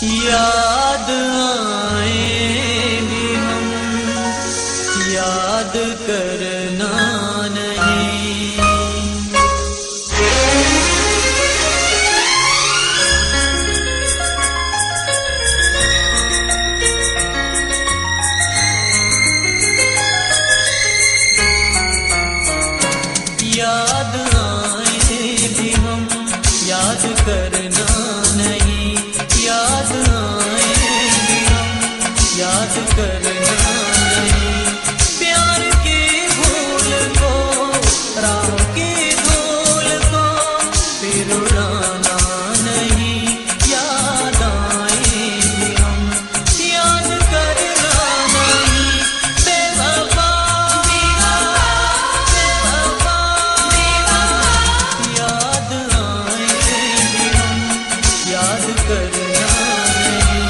याद आए भी हम याद करना नहीं। याद आए भी हम याद करना नहीं। याद आए भी हम याद करना नहीं। प्यार की भूल को राह की धूल को फिर उड़ाना नहीं। याद आए भी हम याद करना नहीं। बेवफा याद आए भी हम याद करना नहीं।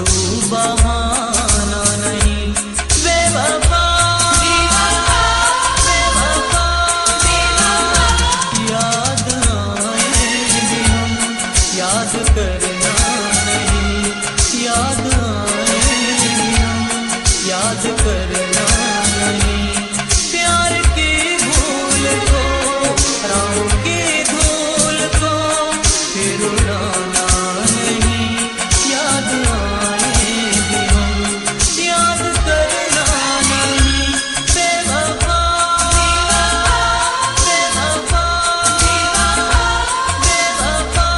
तू बहाना नहीं। बेवफा बेवफा याद आए भी हम याद करना नहीं। याद आए भी हम याद करना नहीं। प्यार की भूल को राहों की धूल को फिर उड़ाना नहीं। याद आए भी हम याद करना नहीं। बेवफा बेवफा बेवफा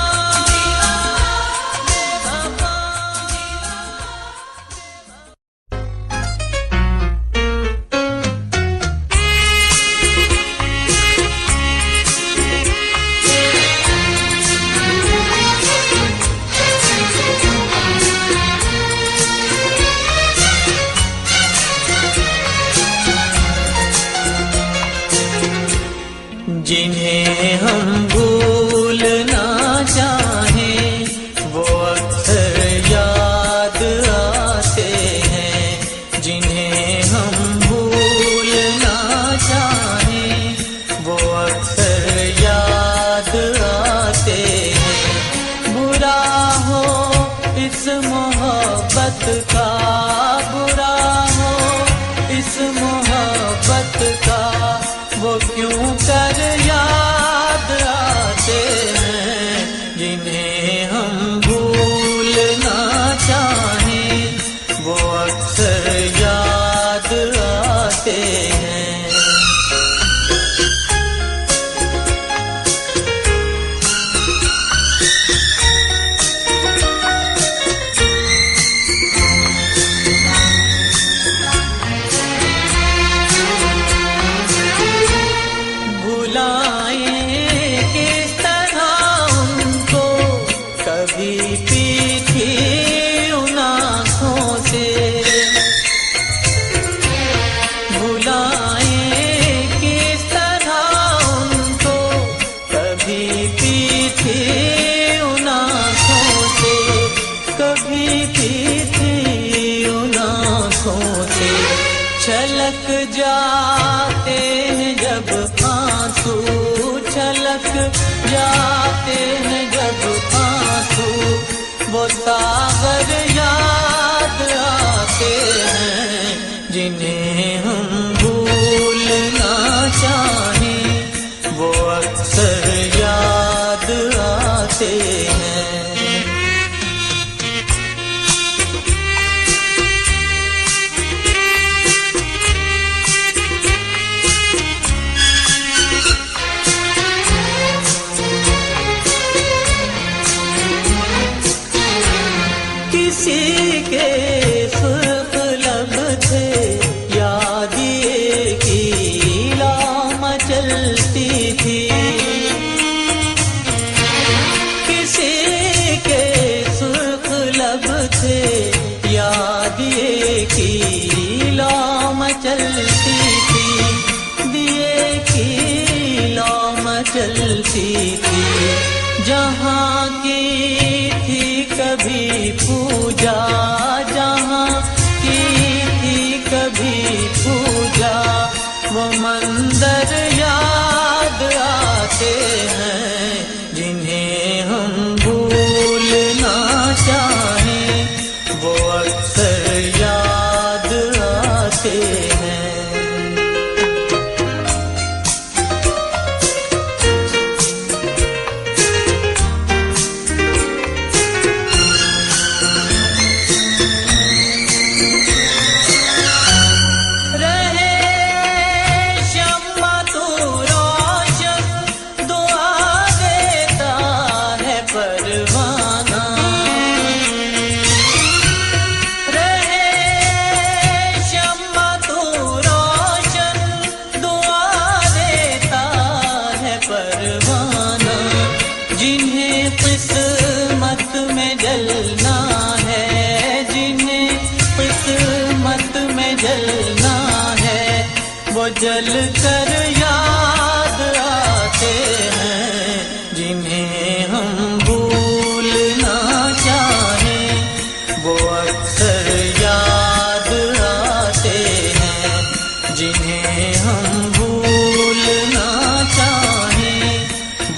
जिन्हें हम भूलना चाहें वो अक्सर याद आते हैं। जिन्हें हम भूलना चाहें वो अक्सर याद आते हैं। बुरा हो इस मोहब्बत का, बुरा हो इस मोहब्बत का, वो क्यों कर याद आते हैं। जिन्हें हम भूलना चाहें वो अक्सर याद आते हैं। छलक जाते हैं जब आंसू, छलक जाते हैं जब आंसू, वो सागर याद आते हैं। जिन्हें हम भूलना चाहें वो अक्सर याद आते हैं। किसी के सुर्ख लब थे याद ये की लाम चलती थी। किसी के सुर्ख लब थे याद ये की लाम चलती थी। दिए की लाम चलती थी। जहाँ की थी कभी पूजा, जहाँ की थी कभी पूजा, वो मंदिर याद आते हैं। जिन्हें हम भूलना चाहें वो अक्सर याद आते हैं। वो जल कर याद आते हैं जिन्हें हम भूलना चाहें वो वो अक्सर याद आते हैं, जिन्हें हम भूलना चाहें,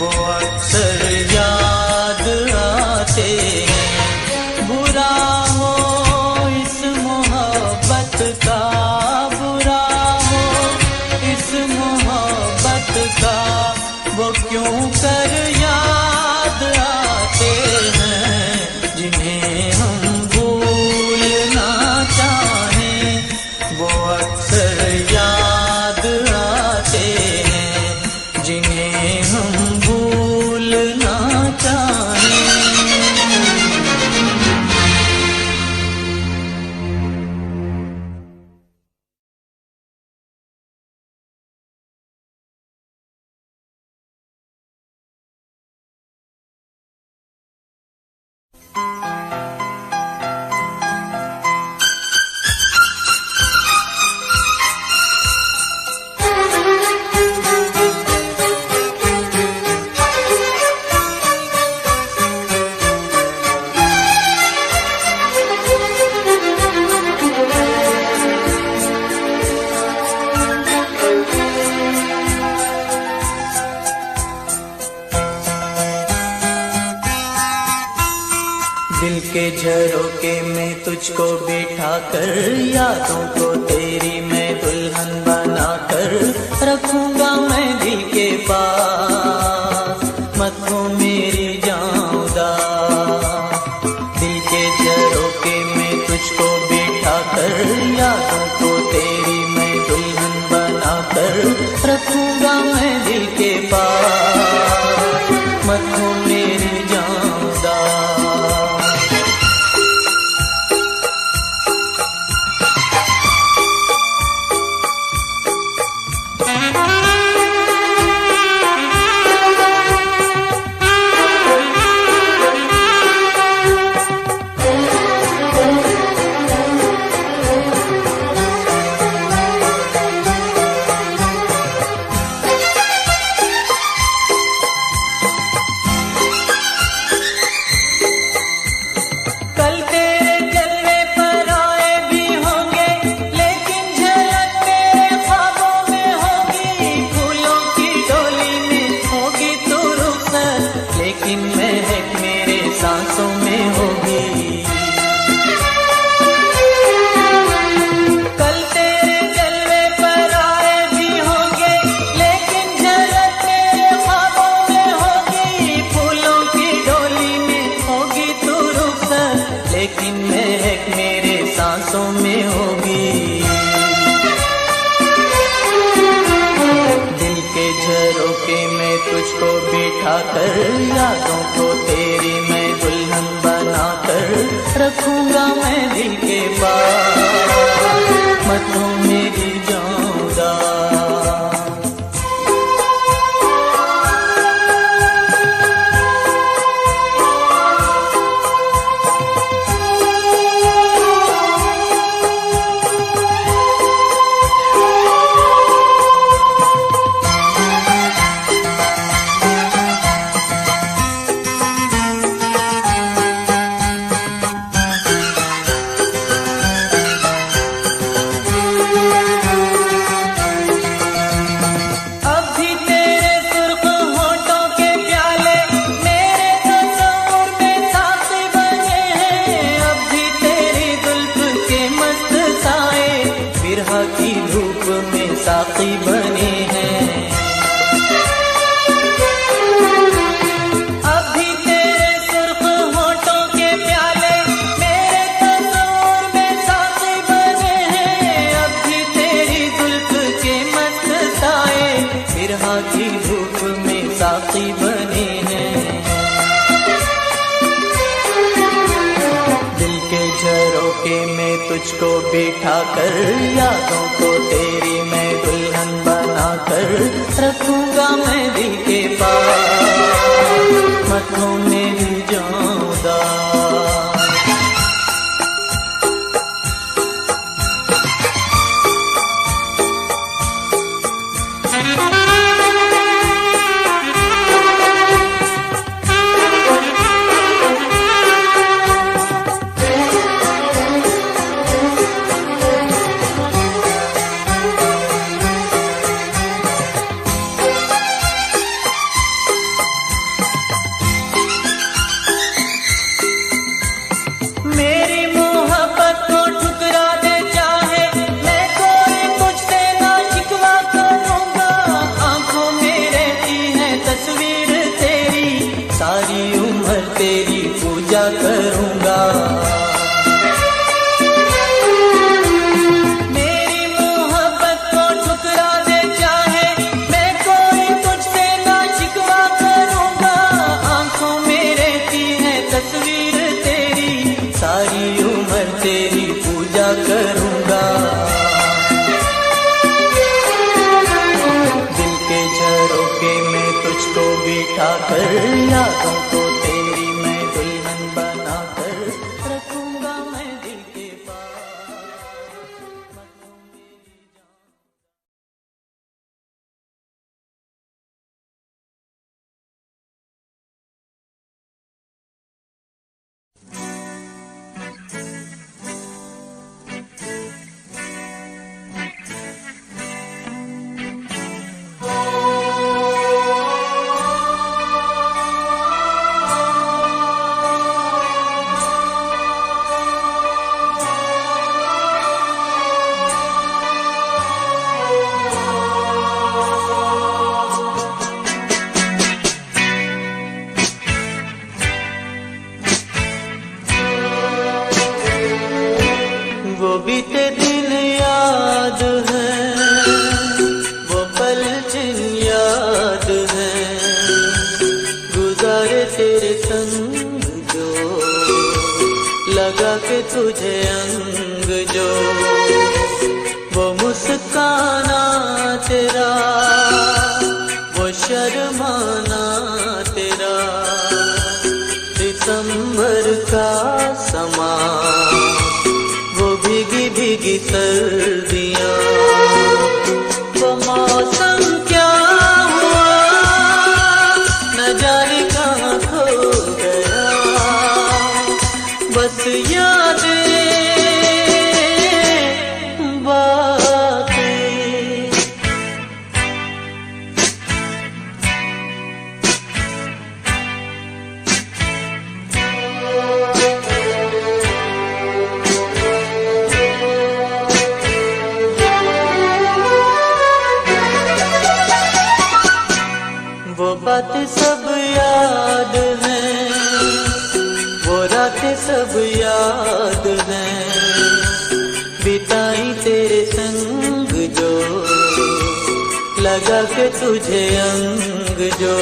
वो अक्सर याद आते हैं। बुरा हो इस मोहब्बत का, बुरा हो इस मोहब्बत का, वो क्यों कर याद आते हैं, जिन्हें हम भूलना चाहें, वो अक्सर याद आते हैं, जिन्हें हम भूलना चाहें। दिल के झरोके में तुझको बिठा कर, यादों को तेरी मैं दुल्हन बना कर रखूंगा मैं दिल के पास, मत हो मेरी जाऊदा। दिल के झरोके में तुझको बिठा कर, यादों को तेरी मैं दुल्हन बना कर रखूंगा मैं दिल के पास, मत हो मेरी जाऊदा। लेकिन महक मेरे सांसों में होगी। दिल के झरोके में तुझको बिठा कर, यादों को तेरी मैं दुल्हन बना कर रखूंगा मैं दिल के पास, मत हो मेरी जाऊदा। की धूप में साथी बने हैं, अभी तेरे सुर्ख होठों के प्याले मेरे तस्वीर में साथी बने हैं, अभी तेरी जुल्फ के मस्त साए बिरहा की धूप में साथी बने हैं। दिल के झरोके में तुझको बिठा कर, यादों को तेरी मैं दुल्हन बना कर रखूंगा मैं दिल के पास, मत हो मेरी जाऊदा। बैठा कर, यादों को तेरी मैं दुल्हन बना कर रखूंगा मैं दिल के पास। वो बीते दिन याद है, वो पल जिन याद है, गुजारे तेरे संग जो, लगा के तुझे अंग जो, वो मुस्काना तेरा, वो शर्माना तेरा, दिसंबर का समा, भीगी भीगी सर्दियाँ, वो मौसम क्या हुआ न जाने कहाँ खो गया, बस यादें बाकी। वो बातें सब याद हैं, वो रातें सब याद हैं, बिताई तेरे संग जो, लगा के तुझे अंग जो,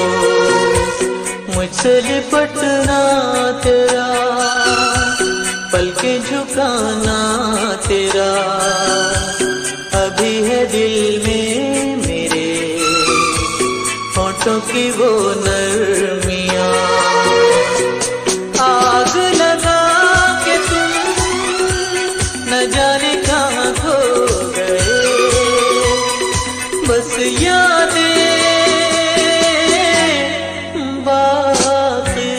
मुझसे लिपटना तेरा, पलके झुकाना तेरा, अभी है दिल में मेरे होठों की वो नरमियाँ, आग लगा के तुम न जाने कहाँ खो गए, बस यादें बाकी।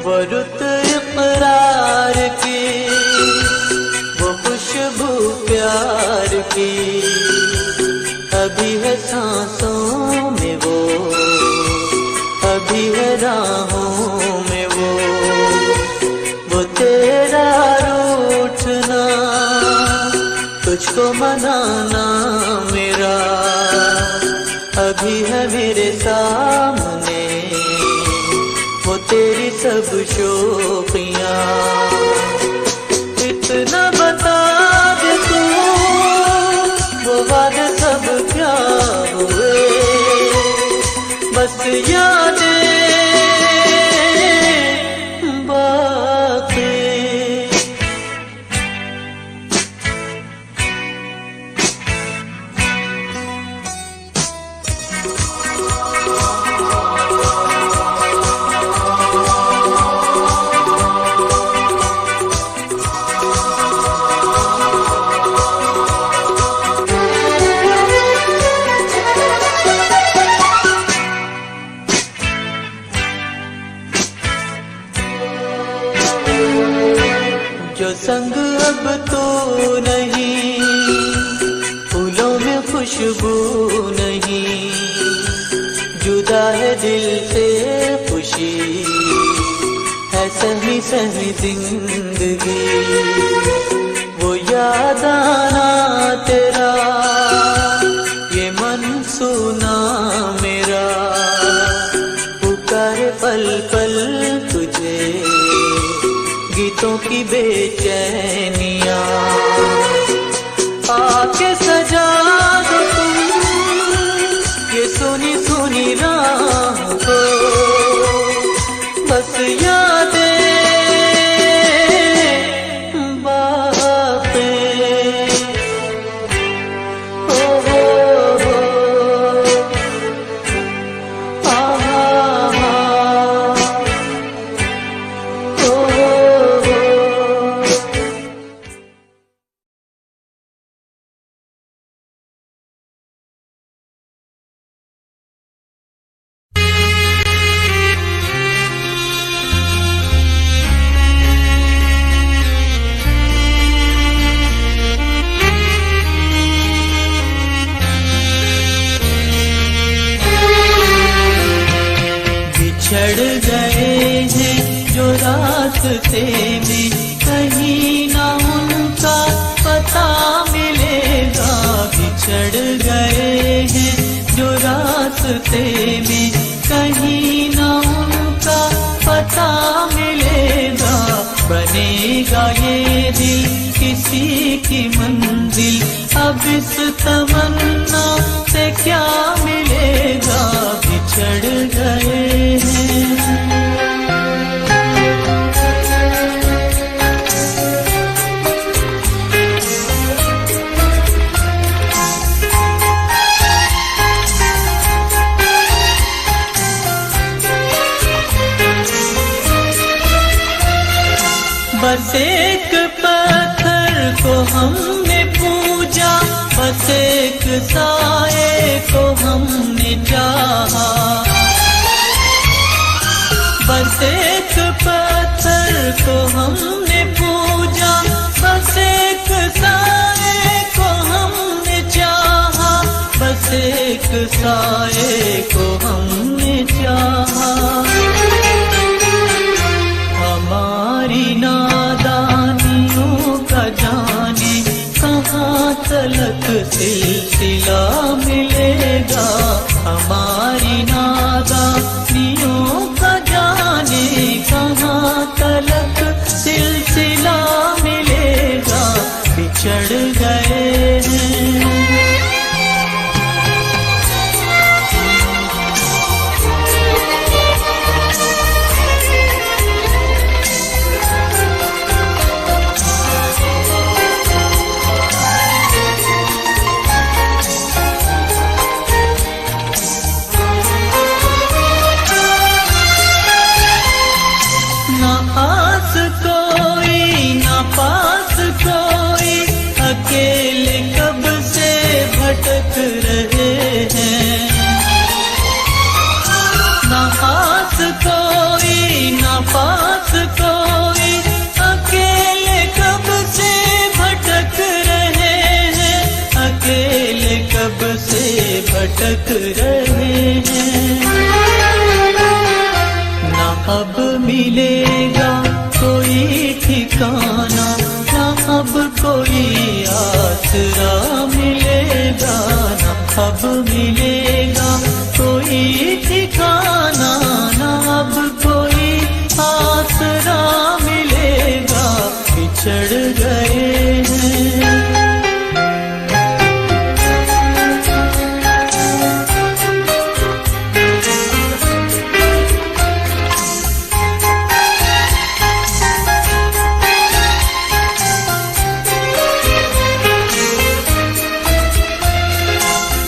वो रुत इक़रार की, वो खुशबू प्यार की, अभी है सांसों में वो, अभी है राहों में वो तेरा रूठना, तुझको मनाना मेरा, अभी है मेरे सामने वो तेरी सब शोखियाँ, इतना बता दे तू वो वादे सब क्या हुए, बस यादें बाकी। जो संग अब तो नहीं, फूलों में खुशबू नहीं, जुदा है दिल से खुशी, है सही सही जिंदगी, वो याद आना तेरा, ये मन सुना मेरा, पुकारे पल पल रास्ते में कहीं ना उनका पता मिलेगा। बिछड़ गए हैं जो रास्ते में कहीं ना उनका पता मिलेगा। बनेगा ये दिल किसी की मंजिल, अब इस तमन्ना से क्या मिलेगा। बिछड़ गए हैं। बस एक पत्थर को हमने पूजा, बस एक साए को हमने चाहा। बस एक पत्थर को हमने पूजा, बस एक साए को हमने चाहा। बस एक साए को हमने चाहा। हमारी नादानियों का जाने कहाँ तलक सिलसिला मिलेगा। हमारी नादानियों का जाने कहाँ तलक सिलसिला मिलेगा। बिछड़ गए हैं। अकेले कब से भटक रहे हैं। ना आस कोई ना पास कोई, अकेले कब से भटक रहे हैं। अकेले कब से भटक रहे हैं। ना अब मिलेगा कोई ठिकाना, ना अब कोई आसरा मिलेगा। ना अब मिलेगा कोई ठिकाना, ना अब कोई आसरा मिलेगा। बिछड़ गए हैं।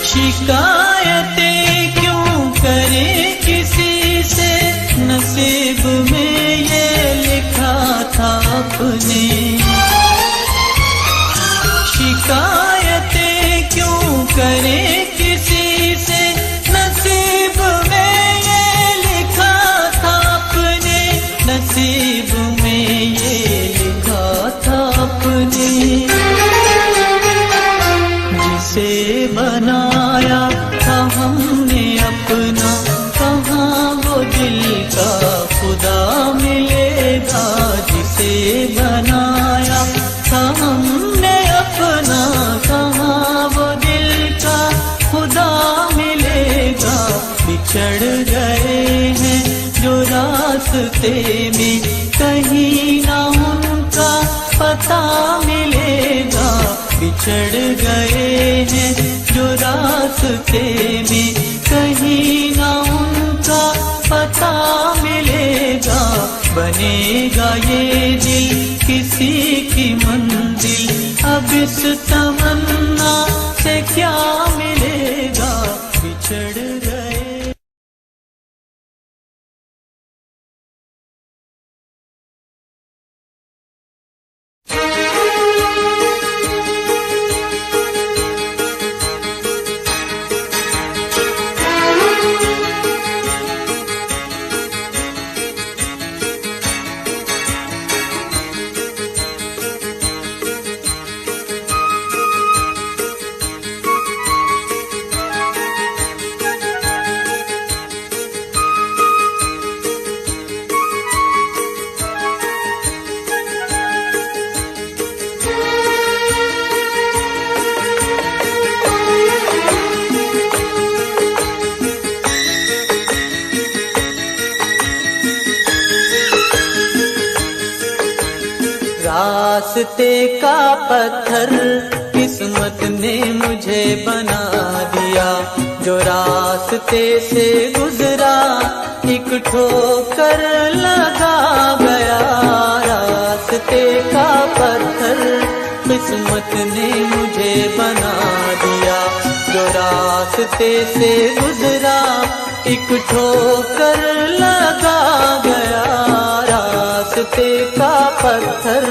शिकायतें क्यों करें किसी से, नसीब में ये लिखा था अपने। शिकायतें क्यों करें किसी से, नसीब में ये लिखा था अपने। नसीब में ये लिखा था अपने। जिसे बनाया था हमने अपना, कहाँ वो दिल का खुदा मिलेगा। जिसे बनाया था हमने अपना, कहाँ वो दिल का खुदा मिलेगा। बिछड़ गए हैं जो रास्ते में कहीं ना उनका पता मिलेगा। बिछड़ गए हैं जो रास्ते में कहीं ना उनका पता मिलेगा। बनेगा ये दिल किसी की मंजिल, अब इस तमन्ना से क्या मिलेगा। बिछड़ गए। रास्ते का पत्थर किस्मत ने मुझे बना दिया। जो रास्ते से गुजरा एक ठोकर लगा गया। रास्ते का पत्थर किस्मत ने मुझे बना दिया। जो रास्ते से गुजरा एक ठोकर लगा गया। रास्ते का पत्थर।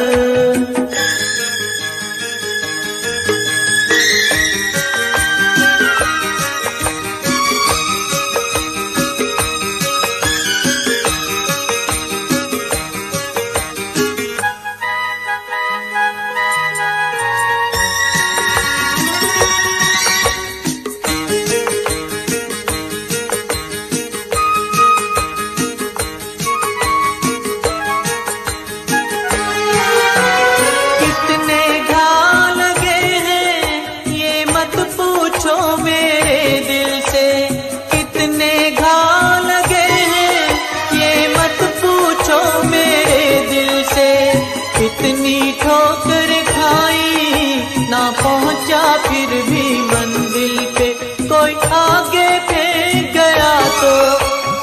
कितनी ठोकर खाई ना पहुंचा फिर भी मंजिल पे। कोई आगे फेंक गया तो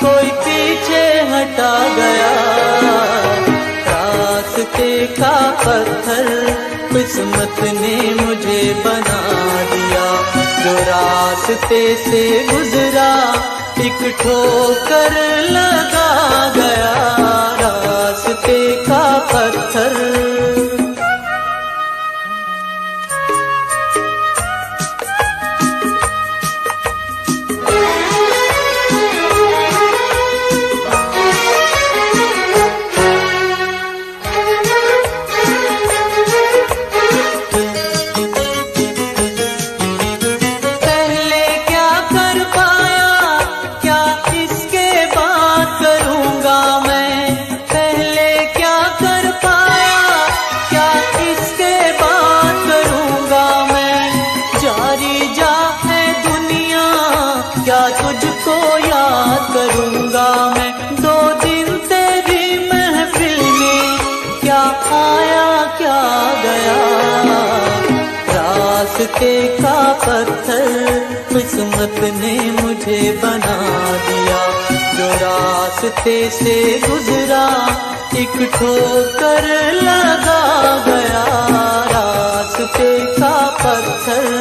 कोई पीछे हटा गया। रास्ते का पत्थर किस्मत ने मुझे बना दिया। जो रास्ते से गुजरा एक ठोकर लगा गया। रास्ते का पत्थर। क्या तुझको याद करूंगा मैं। 2 दिन तेरी महफिल में क्या आया क्या गया। रास्ते का पत्थर किस्मत ने मुझे बना दिया। जो रास्ते से गुजरा एक ठोकर लगा गया। रास्ते का पत्थर।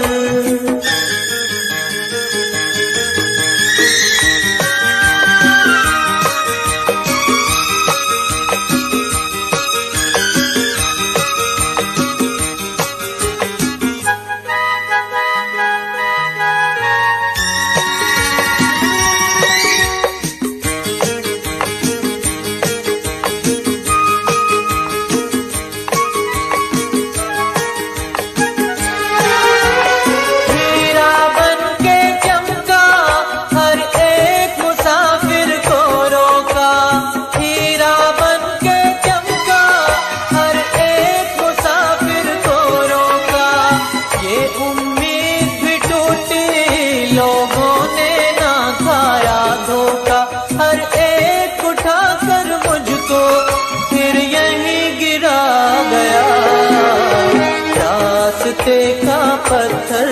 रास्ते का पत्थर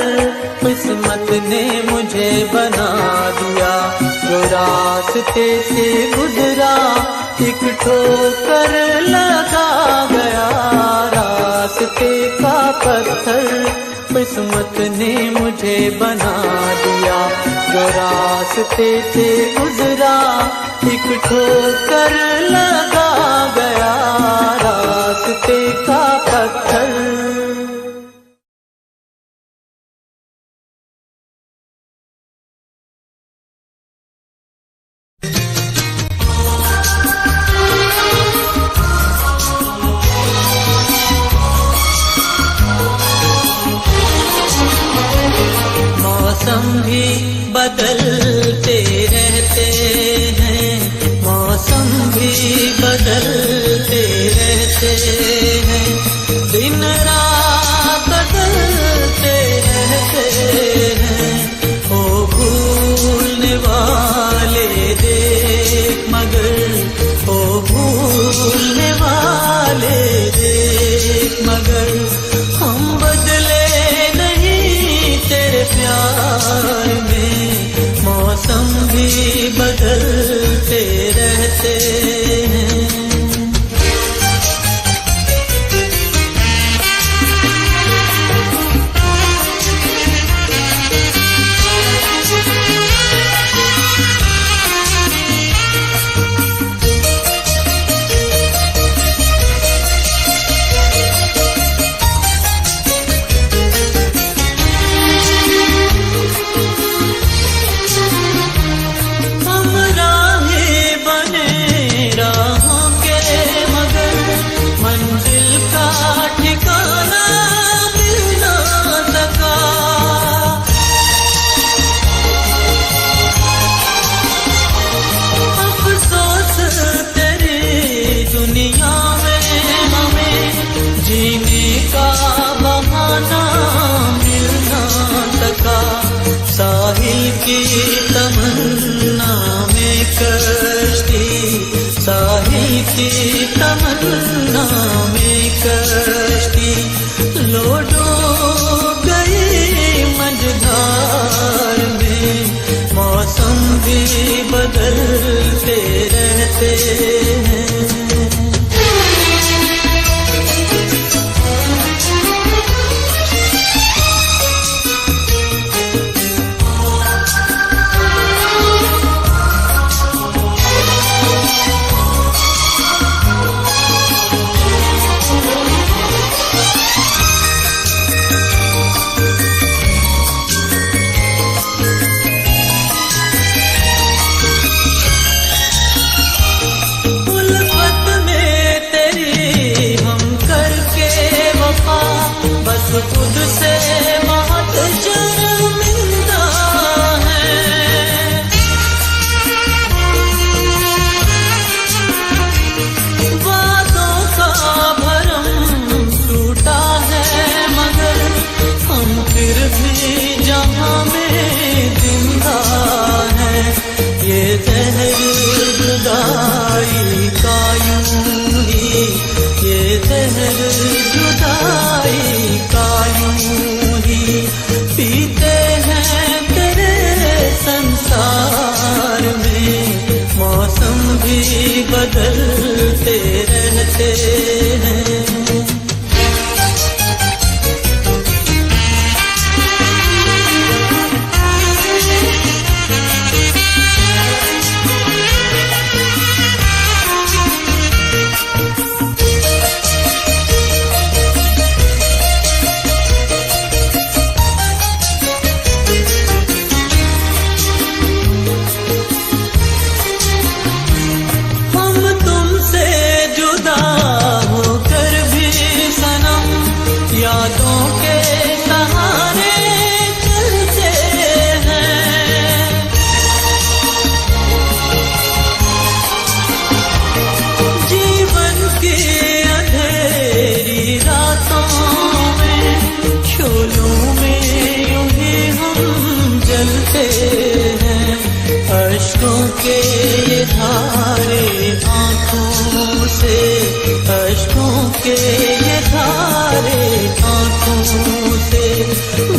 किस्मत ने मुझे बना दिया। जो रास्ते से गुजरा एक ठोकर लगा गया। रास्ते का पत्थर किस्मत ने मुझे बना दिया। जो रास्ते से गुजरा एक ठोकर लगा गया। रास्ते का पत्थर। मौसम भी बदलते रहते हैं। मौसम भी बदलते रहते हैं। दिन रात बदलते रहते हैं। ओ भूलने वाले देख मगर, ओ भूलने वाले देख मगर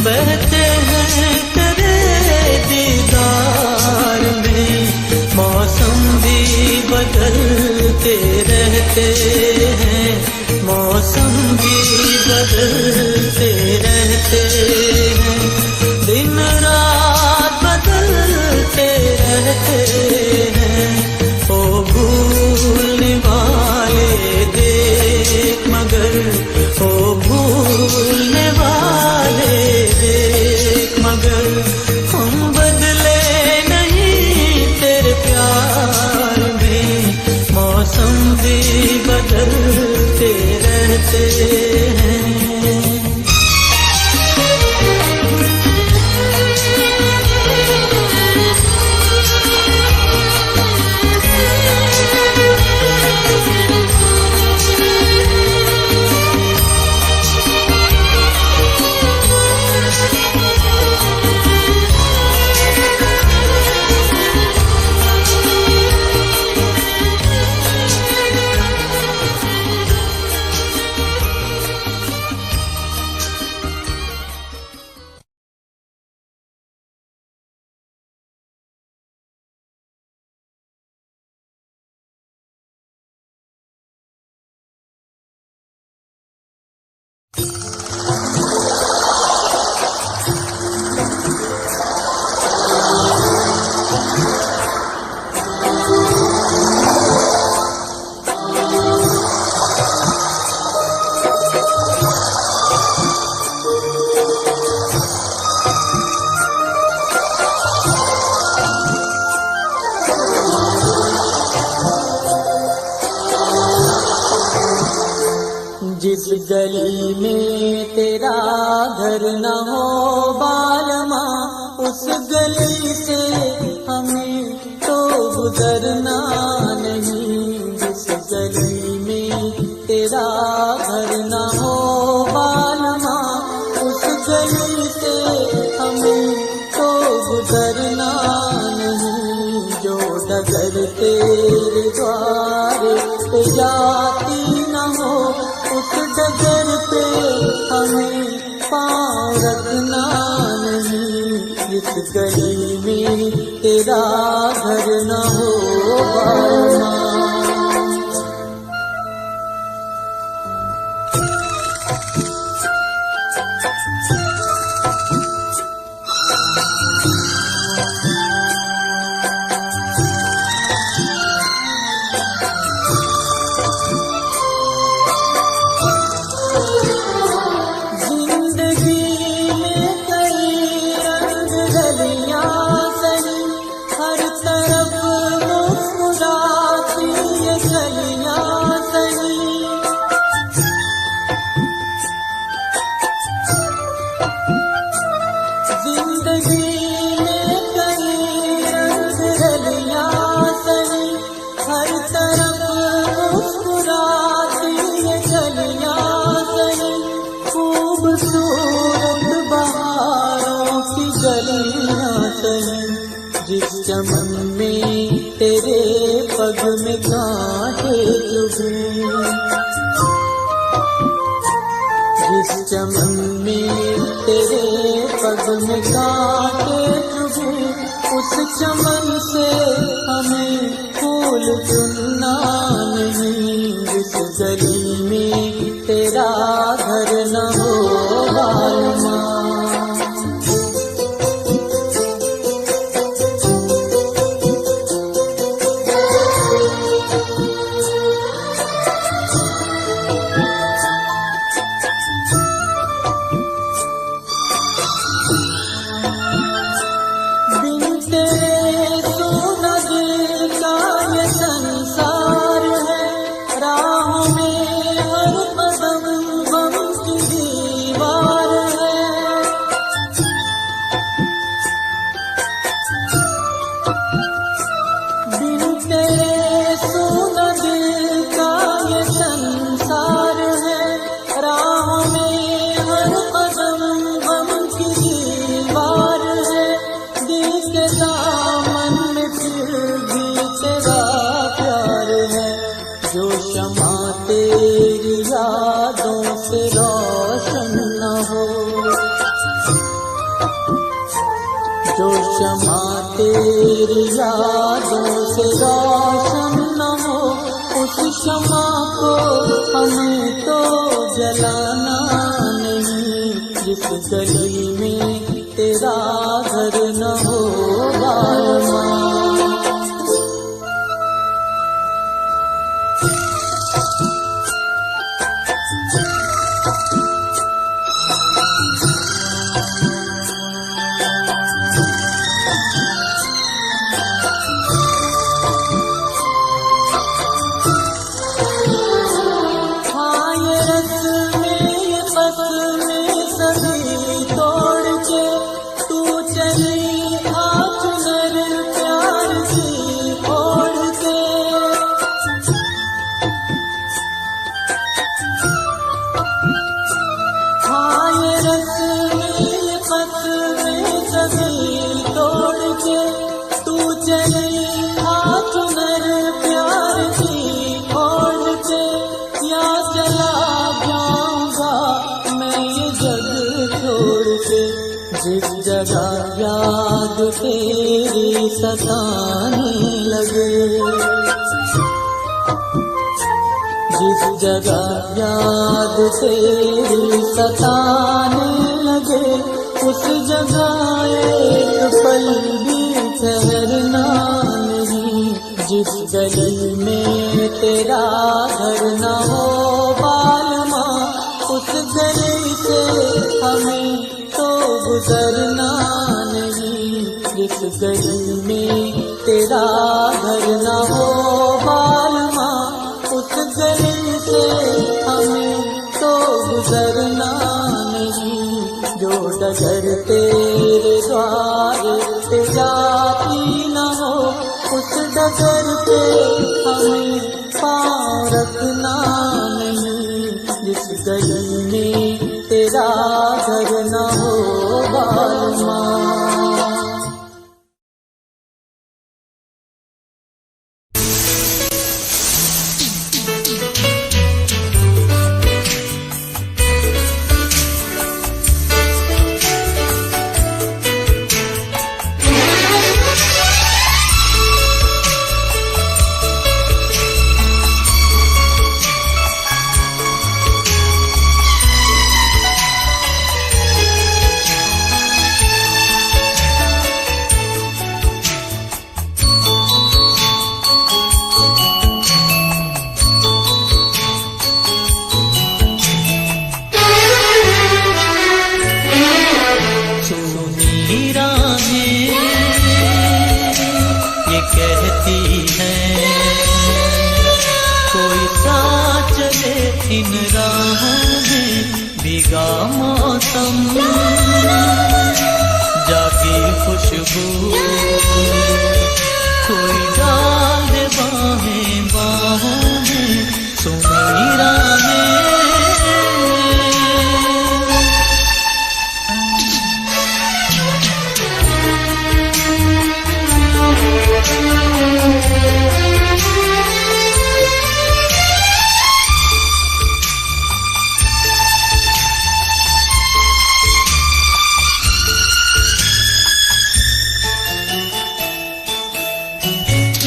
बहते हैं तेरे दीदार में, मौसम भी बदलते रहते हैं, मौसम भी बदलते रहते हैं, दिन रात बदलते रहते हैं। ओ भूलने वाले देख मगर, ओ भूलने वाले देख मगर, हम बदले नहीं तेरे प्यार में, मौसम भी बदलते रहते हैं। जिस गली में तेरा घर न हो बालमा, उस गली से हमें तो गुजरना नहीं। जिस गली में तेरा घर न हो बालमा, उस गली से हमें तो गुजरना नहीं। जो डगर तेरे द्वार पे जाती न हो, उस डगर पे हमें पाँव रखना नहीं। इस गली में तेरा घर न हो बालमा। जिस चमन में तेरे पग में कांटे चुभे, जिस चमन में तेरे पग में कांटे चुभे, उस चमन से हमें फूल चुनना नहीं। जिस गली में तेरा घर न हो बालमा। राहों में हर कदम गम की शमा तेरी यादों से रोशन न हो, उस शमा को हमें तो जलाना नहीं। जिस गली में तेरा घर न हो बालमा, जिस जगह याद तेरी सताने लगे, जिस जगह याद तेरी सताने लगे, उस जगह एक पल भी ठहरना नहीं। जिस गली में तेरा घर न हो बालमा, उस गली से हमें तो गुजरना नहीं। जिस गली में तेरा घर न हो बालमा, उस गली से हमें तो गुजरना नहीं। जो डगर तेरे द्वार पे जाती न हो, उस डगर पे हमें पाँव रखना नहीं। जिस गली में तेरा घर न हो बालमा, इन राहों में भीगा मौसम, जागी खुशबू कोई डाल दे बाहें बाहों में, सुनी राहें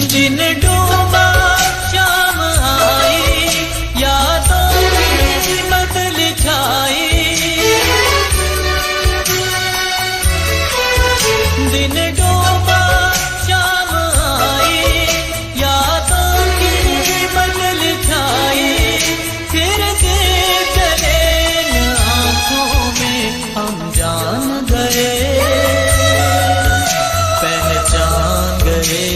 दिन डूबा शाम आई, यादों की बदल छाई। दिन डूबा शाम आई, यादों की बदल छाई। फिर से चले आँखों में हम जान गए, पहचान गए।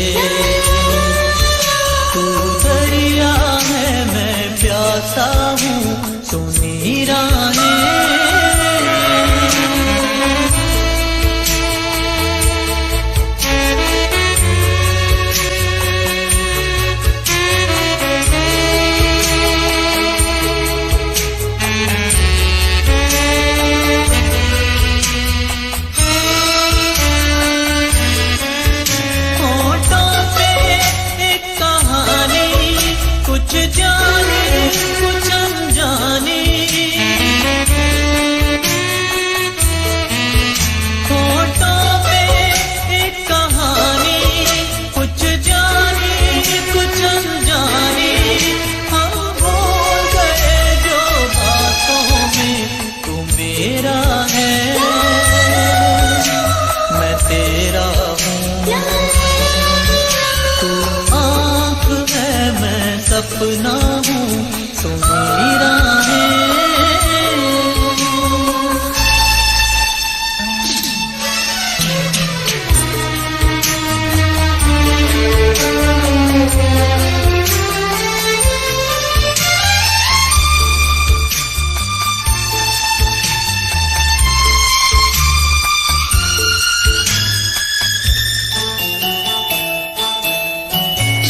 सपना हूँ सुनी राहें।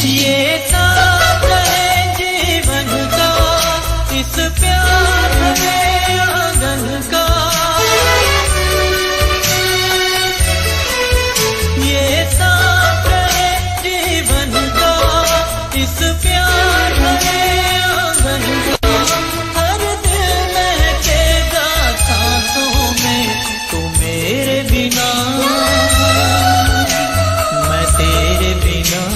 ये साथ है जीवन का, इस प्यार है आंगन का। ये साथ है जीवन का, इस प्यार है आंगन का। हर दिल महकेगा सांसों में तू मेरे बिना, मैं तेरे बिना।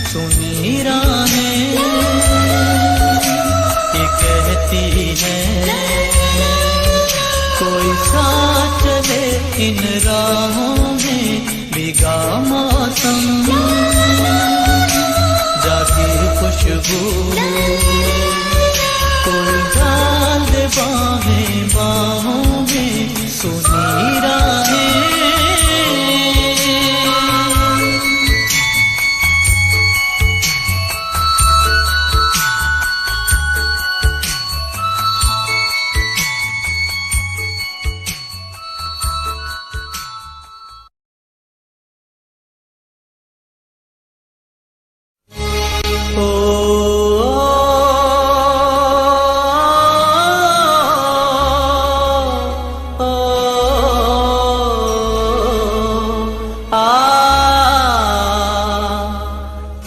सुनी राहें ये कहती है कोई साथ चले इन राहों में, भीगा मौसम जागी खुशबू, कोई डाल दे बाहें बाहों में। सुनी राहें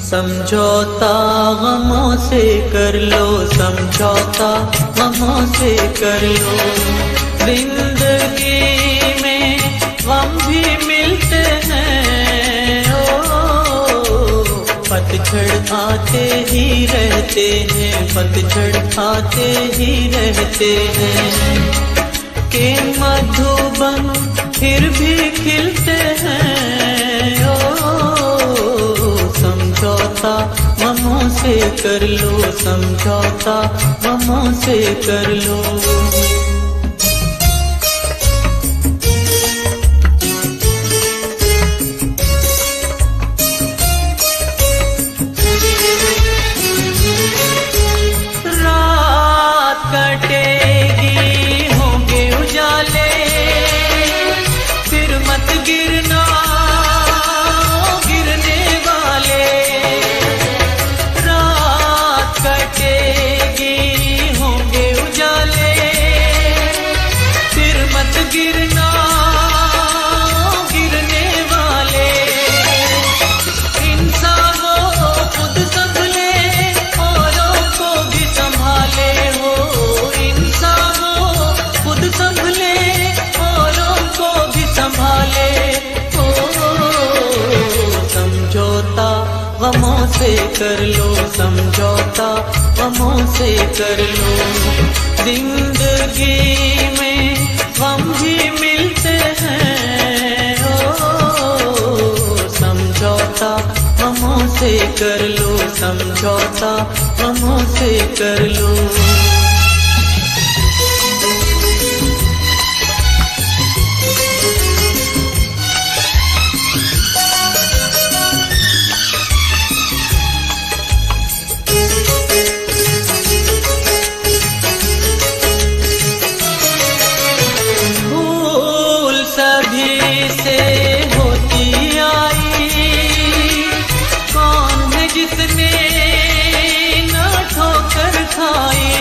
समझौता गमों से कर लो, समझौता गमों से कर लो। जिंदगी में गम भी मिलते हैं, ओ पतझड़ आते ही रहते हैं, पतझड़ आते ही रहते हैं। के मधुबन फिर भी खिलते हैं, ओ समझौता गमों से कर लो, समझौता गमों से कर लो। रात कटेगी होंगे उजाले, फिर मत गिरना गिरने वाले। रात कटेगी होंगे उजाले, फिर मत गिरना गिरने वाले। इंसान वो खुद संभले औरों को भी संभाले हो, इंसान वो खुद संभले औरों को भी संभाले हो। समझौता गमों से कर लो, समझौता गमों से कर लो। जिंदगी में गम भी मिलते हैं, ओ समझौता गमों से कर लो, समझौता गमों से कर लो। सभी से होती आई, कौन है जिसने न ठोकर खाई।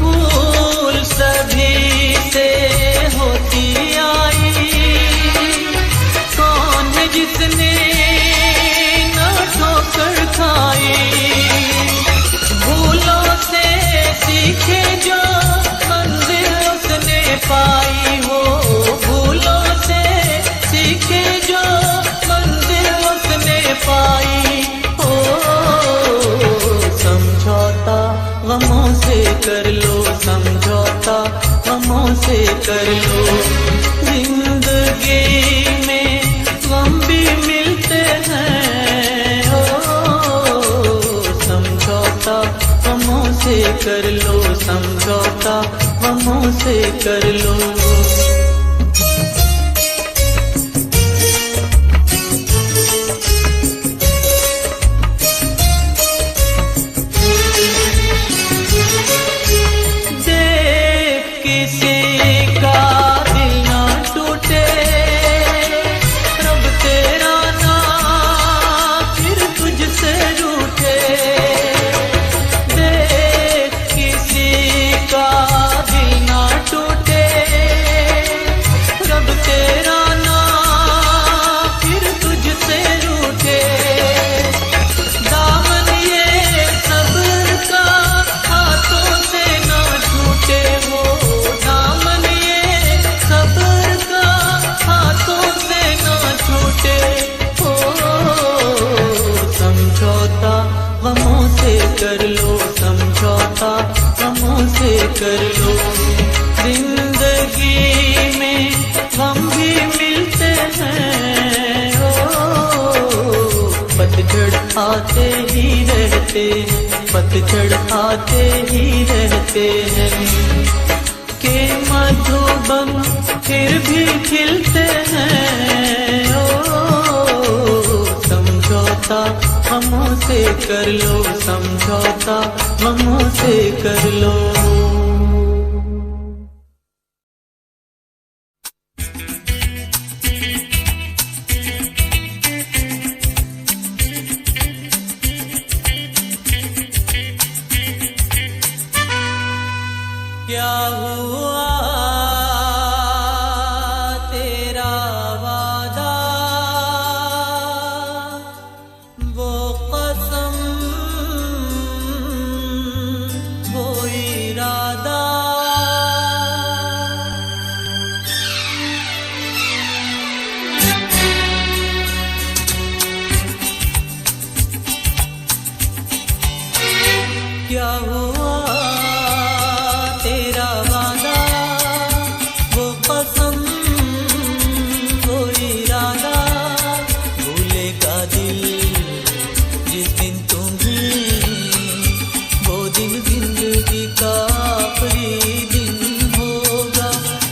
भूल सभी से होती आई, कौन है जिसने न ठोकर खाई। भूलों से सीखे जो मंजिल उसने पाई हो, भूलों से सीखे जो मंजिल उसने पाई हो। समझौता गमों से कर लो, समझौता गमों से कर लो। जिंदगी में कर लो समझौता, गमों से कर लो। कर लो समझौता, गमों से कर लो। जिंदगी में गम भी मिलते हैं, ओ पतझड़ आते ही रहते, पतझड़ आते ही रहते हैं। के मधुबन फिर भी खिलते हैं, ओ समझौता गमों से कर लो समझौता, गमों से कर लो। क्या हुआ तेरा वादा, वो कसम, वो इरादा। क्या हुआ तेरा वादा, वो कसम, वो इरादा। भूलेगा दिल जिस दिन तुम्हें, वो दिन जिंदगी का आखिरी दिन होगा।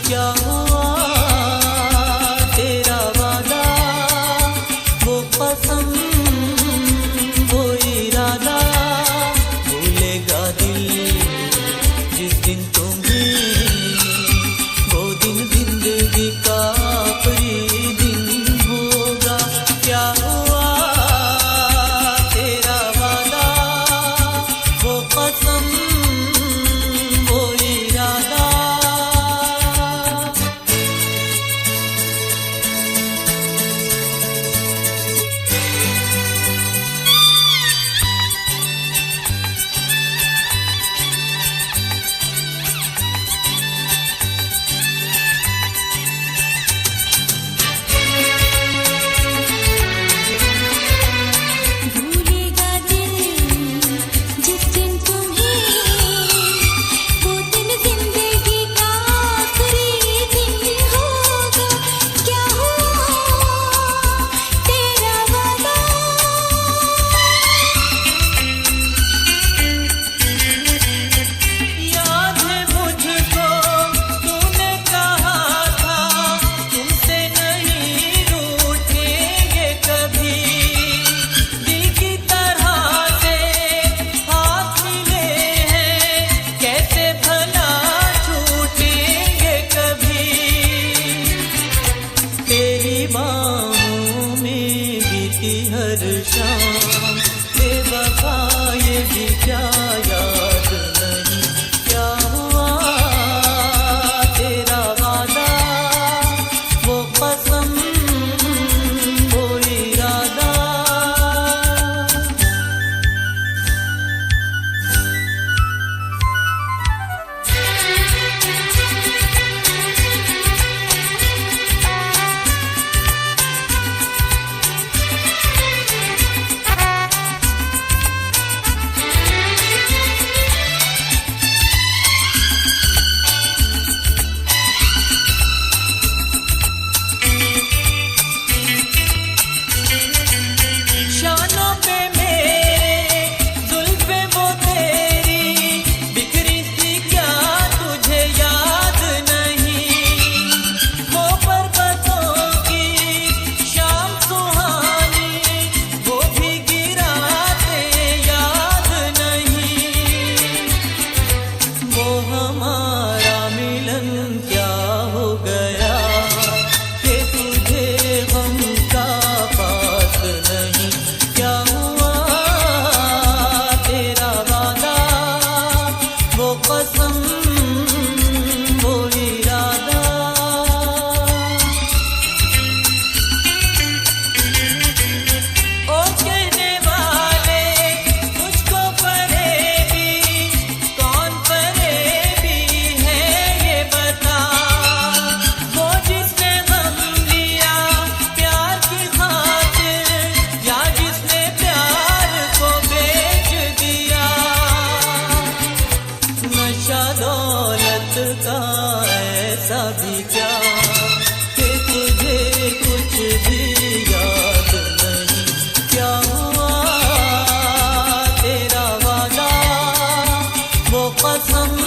क्या हुआ तेरा वादा, वो कसम, वो इरादा। भूलेगा दिल जिस दिन तुम्हें, वो दिन जिंदगी का आखिरी दिन होगा। क्या हुआ तेरा वादा, वो कसम, का ऐसा भी क्या कि तुझे कुछ भी याद नहीं। क्या हुआ तेरा वादा वो कसम